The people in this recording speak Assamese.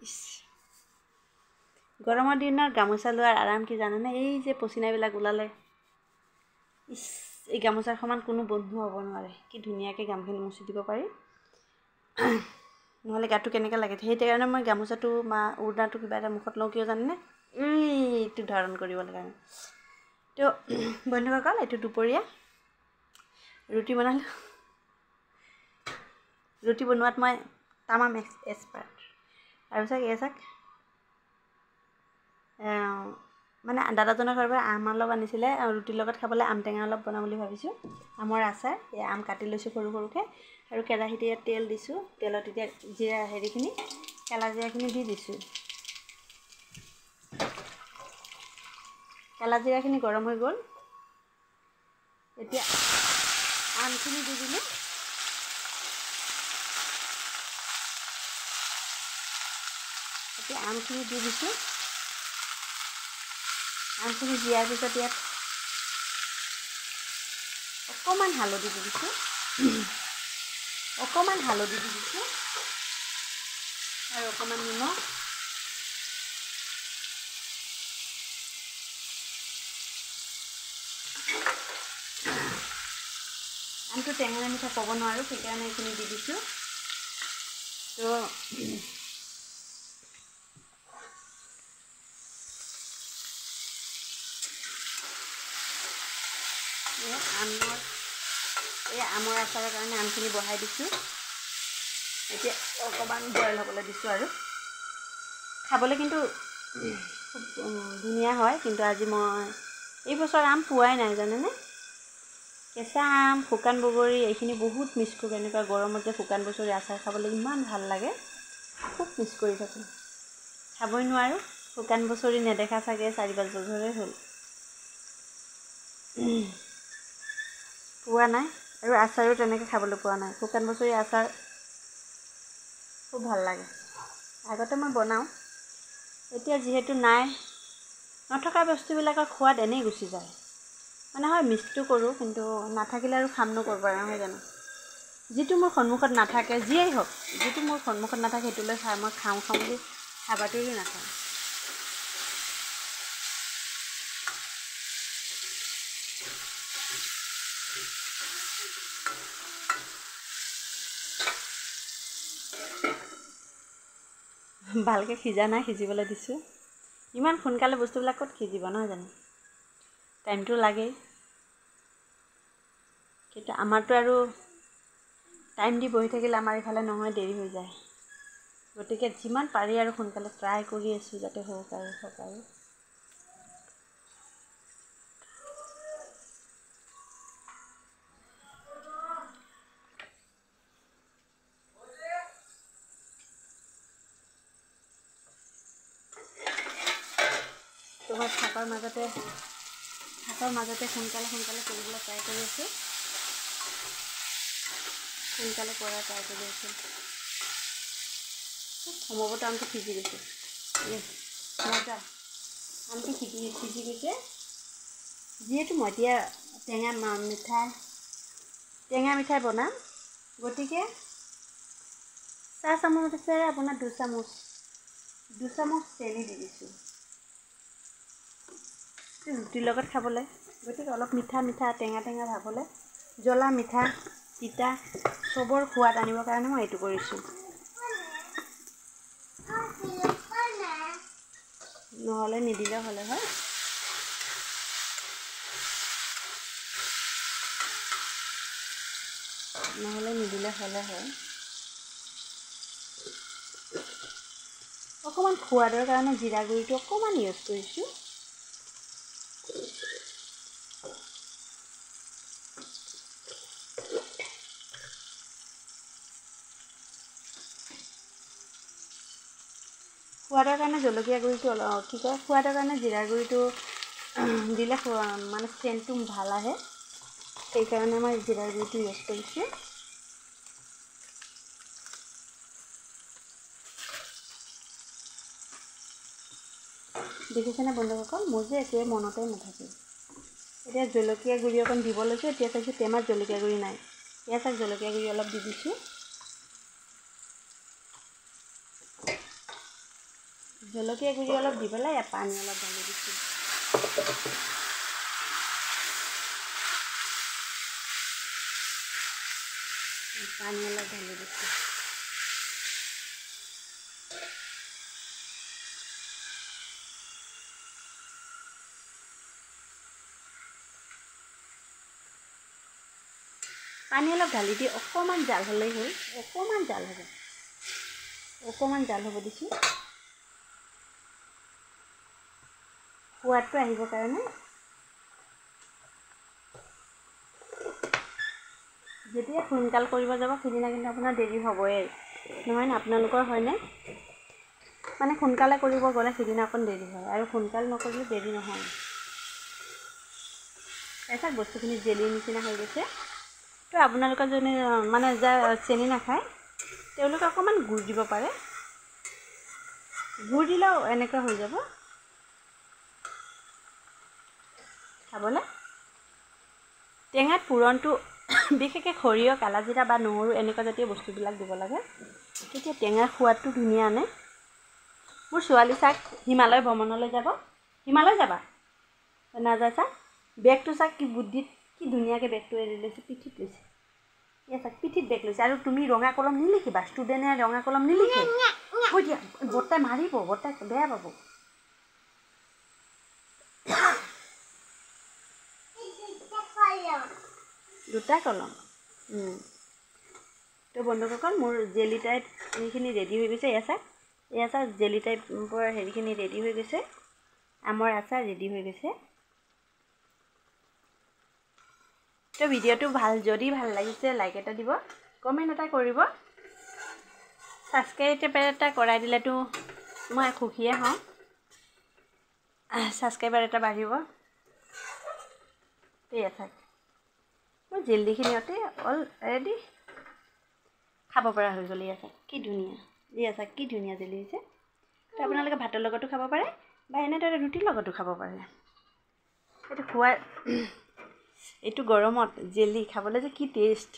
ইস গৰমৰ দিনৰ গামোচা লোৱাৰ আৰাম কি জানেনে? এই যে পচিনাবিলাক ওলালে, ইস এই গামোচাৰ সমান কোনো বন্ধু হ'ব নোৱাৰে। কি ধুনীয়াকৈ গামখিনি মুচি দিব পাৰি, নহ'লে গাটো কেনেকৈ লাগে। সেইকাৰণে মই গামোচাটো বা উৰ্নাটো কিবা এটা মুখত লওঁ, কিয় জানেনে? এইটো ধাৰণ কৰিবলৈ কাৰণে। তো বন্ধুসকল, এইটো দুপৰীয়া ৰুটি বনালোঁ। ৰুটি বনোৱাত মই তামাম এক্সপাৰ্ট। আৰু চাওক এয়া চাওক, মানে দাদাজনৰ ঘৰৰ পৰা আম অলপ আনিছিলে, ৰুটিৰ লগত খাবলৈ আম টেঙা অলপ বনাম বুলি ভাবিছোঁ। আমৰ আচাৰ, এই আম কাটি লৈছোঁ সৰু সৰুকৈ, আৰু কেৰাহীতে ইয়াত তেল দিছোঁ। তেলত এতিয়া জিৰা হেৰিখিনি কেলা জিৰাখিনি দি দিছোঁ। কেলা জিৰাখিনি গৰম হৈ গ'ল, এতিয়া আমখিনি দি দিলোঁ। এতিয়া আমখিনি দি দিছোঁ। আমখিনি দিয়াৰ পিছত ইয়াত অকণমান হালধি দি দিছোঁ, আৰু অকণমান নিমখ। আমটো টেঙা মিঠা ক'ব নোৱাৰোঁ, সেইকাৰণে এইখিনি দি দিছোঁ। তো আমৰ আচাৰৰ কাৰণে আমখিনি বহাই দিছোঁ। এতিয়া অকণমান বইল হ'বলৈ দিছোঁ, আৰু খাবলৈ কিন্তু খুব ধুনীয়া হয়। কিন্তু আজি মই এই বছৰ আম পোৱাই নাই জানেনে? কেঁচা আম, শুকান বগৰী এইখিনি বহুত মিছ কৰোঁ। এনেকুৱা গৰমত যে শুকান বগৰী আচাৰ খাবলৈ ইমান ভাল লাগে, খুব মিছ কৰি থাকোঁ। খাবই নোৱাৰোঁ। শুকান বছৰি নেদেখা চাগে 4-5 বছৰে হ'ল, পোৱা নাই। আৰু আচাৰো তেনেকৈ খাবলৈ পোৱা নাই। শুকান বছৰি আচাৰ খুব ভাল লাগে। আগতে মই বনাওঁ, এতিয়া যিহেতু নাই, নথকা বস্তুবিলাকৰ সোৱাদ এনেই গুচি যায়। মানে হয় মিছটো কৰোঁ, কিন্তু নাথাকিলে আৰু খামনো ক'ৰ পৰা, নহয় জানো? যিটো মোৰ সন্মুখত নাথাকে, যিয়েই হওক, যিটো মোৰ সন্মুখত নাথাকে সেইটোলৈ মই খাওঁ বুলি খাবাতৰিও নাখাওঁ। ভালকৈ সিজা নাই, সিজিবলৈ দিছোঁ। ইমান সোনকালে বস্তুবিলাক ক'ত সিজিব, নহয় জানো? টাইমটো লাগেই। কিন্তু আমাৰতো আৰু টাইম দি বহি থাকিলে আমাৰ ইফালে নহয়, দেৰি হৈ যায়। গতিকে যিমান পাৰি আৰু সোনকালে ট্ৰাই কৰি আছোঁ যাতে হওক আৰু। তোমাৰ থাকৰ মাজতে সোনকালে কৰিবলৈ ট্ৰাই কৰি আছোঁ। সম্ভৱতঃ আমটো সিজি গৈছে। মজা, আমটো সিজি গৈছে। যিহেতু মই এতিয়া টেঙা মিঠাই বনাম, গতিকে 4 চামুচেৰে আপোনাৰ 2 চামুচ চেনি দি দিছোঁ ৰুটিৰ লগত খাবলৈ। গতিকে অলপ মিঠা টেঙা ভাৱ হ'লে, জ্বলা মিঠা তিতা চবৰ সোৱাদ আনিবৰ কাৰণে মই এইটো কৰিছোঁ। নহ'লে নিদিলে হ'লে হয়। অকণমান সোৱাদৰ কাৰণে জিৰা গুড়িটো অকণমান ইউজ কৰিছোঁ। সোৱাদৰ কাৰণে জলকীয়া গুড়িটো সোৱাদৰ কাৰণে জিৰা গুড়িটো দিলে মানে চেণ্টটো ভাল আহে। সেইকাৰণে মই জিৰা গুড়িটো ইউজ কৰিছোঁ। দেখিছেনে বন্ধুসকল, মোৰ যে একোৱে মনতে নাথাকে। এতিয়া জলকীয়া গুড়ি অকণ দিব লৈছোঁ। এতিয়া চাইছোঁ টেমাত জলকীয়া গুড়ি নাই। এয়া চাওক, জলকীয়া গুড়ি অলপ দি দিছোঁ। জলকীয়া গুড়ি অলপ দি পেলাই পানী অলপ ঢালি দিছোঁ। পানী অলপ ঢালি দিছোঁ। পানী অলপ ঢালি দি অকণমান জাল হ'লেই হ'ল, অকণমান জাল হ'ব, অকণমান জাল হ'ব দিছোঁ সোৱাদটো আহিবৰ কাৰণে। যেতিয়া সোনকাল কৰিব যাব সিদিনা কিন্তু আপোনাৰ দেৰি হ'বই, নহয় নে? আপোনালোকৰ হয়নে? মানে সোনকালে কৰিব গ'লে সিদিনা অকণ দেৰি হয়, আৰু সোনকাল নকৰিলে দেৰি নহয়। এচাক বস্তুখিনি জেলিৰ নিচিনা হৈ গৈছে। তো আপোনালোকৰ যদি মানে চেনি নাখায় তেওঁলোকে অকণমান গুড় দিব পাৰে। গুড় দিলেও এনেকুৱা হৈ যাব খাবলৈ। টেঙাত পুৰণটো বিশেষকৈ সৰিয়হ, কালাজিৰা বা নহৰু এনেকুৱা জাতীয় বস্তুবিলাক দিব লাগে, তেতিয়া টেঙাৰ সোৱাদটো ধুনীয়া আনে। মোৰ ছোৱালী চাক হিমালয় ভ্ৰমণলৈ যাব। হিমালয় যাবা? নাযায় চাক? বেগটো চাক কি বুদ্ধিত, কি ধুনীয়াকৈ বেগটো এৰি লৈছে, পিঠিত লৈছে। এয়া চাক পিঠিত বেগ লৈছে। আৰু তুমি ৰঙা কলম নিলিখিবা, ষ্টুডেণ্টে ৰঙা কলম নিলিখে। থৈ দিয়া, বৰ্তাই মাৰিব, বৰ্তাই বেয়া পাব। দুটা কলম। তো বন্ধুসকল, মোৰ জেলি টাইপ এইখিনি ৰেডি হৈ গৈছে। এয়া চাক জেলি টাইপৰ হেৰিখিনি ৰেডি হৈ গৈছে। আমৰ আচাৰ ৰেডি হৈ গৈছে। তো ভিডিঅ'টো যদি ভাল লাগিছে লাইক এটা দিব, কমেণ্ট এটা কৰিব, ছাবস্ক্ৰাইব এটা কৰাই দিলেতো মই সুখীয়ে হওঁ। ছাবস্ক্ৰাইবাৰ এটা বাঢ়িব। এয়া চাক মোৰ জেলিখিনিতে অলৰেডি খাব পৰা হৈ গ'ল। এয়া চাক কি ধুনীয়া, এয়া চাক কি ধুনীয়া জেলি হৈছে। তো আপোনালোকে ভাতৰ লগতো খাব পাৰে বা এনেদৰে ৰুটিৰ লগতো খাব পাৰে। এইটো গৰমত জেলি খাবলৈ যে কি টেষ্ট।